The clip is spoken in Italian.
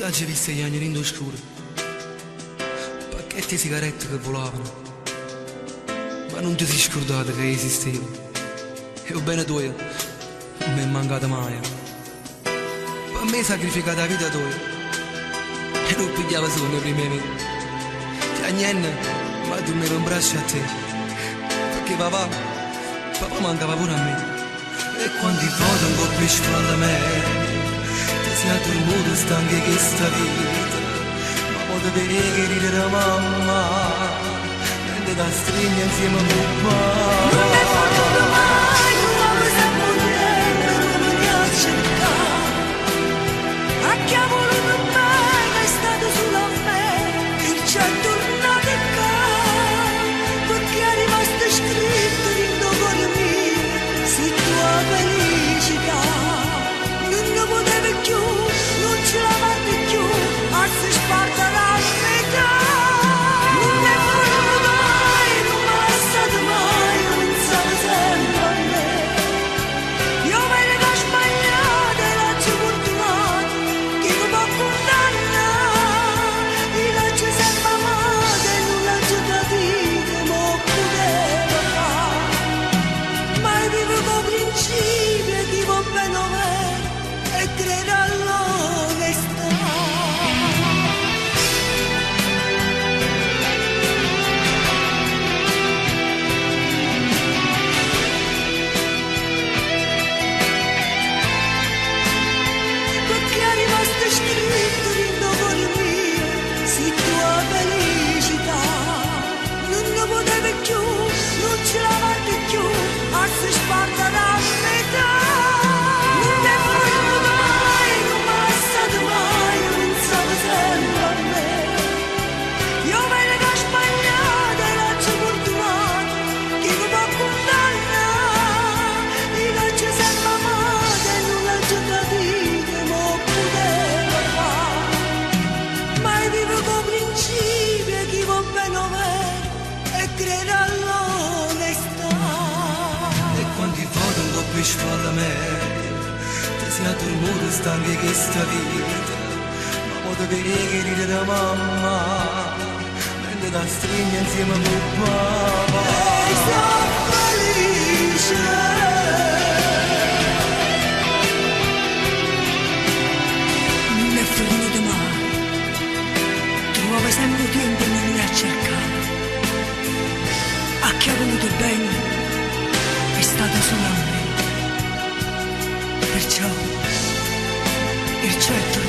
L'hai visto gli agnelini d'oscuro, pacchetti di sigarette che volavano, ma non ti sei scordato che esisteva. E o bene tu, non mi è mancata mai. Per me hai sacrificato la vita tua e non pigliava solo nei primi mesi. Cioè niente, ma dormivo in braccio a te, perché papà mancava pure a me. E quando i foto un po' più sfronda me, ti sei dormito stanchi che sta vita, ma poi ti vedi che ride mamma, mentre da stringe insieme a mio papà. Non è potuto mai, un uomo sempre niente, non mi piace a chi ha voluto bene è stato solo a me, il certo non è perché è rimasto scritto in cuore mio, se tua felicità non ne potevi più, non ce la fate più, a si sparta la metà. Non è voluto mai, non mi è stato mai, io pensavo sempre a me. Io me ne ho sbagliato e l'ho fortunato, che non può condannare, io l'ho sempre amato e non l'ho capito, ma poteva fare. Ma io vivo con principi e vivo bene vero e credo all'onestà. Perché è rimasto scritto in cuore mio, se tua felicità non ne potevi più, non ce la fate più, a si sparta la metà. Non è voluto mai, non mi è stato mai, io pensavo sempre a me. Io me ne ho sbagliato e l'ho fortunato, che non può condannare, io l'ho sempre amato e non l'ho capito, ma poteva fare. Ma io vivo con principi e chi va bene vero e credo all'onestà. E quanti foto un po' più sfronda me, ti sei dormito stanchi che sta vita, ma poi ti vedi che ride da mamma, mentre da stringe insieme a mio papà. E sono felice. Non è finito mai, trovavo sempre tempo e non mi ha cercato. A chi ha voluto bene è stato solo a me. Perciò il certo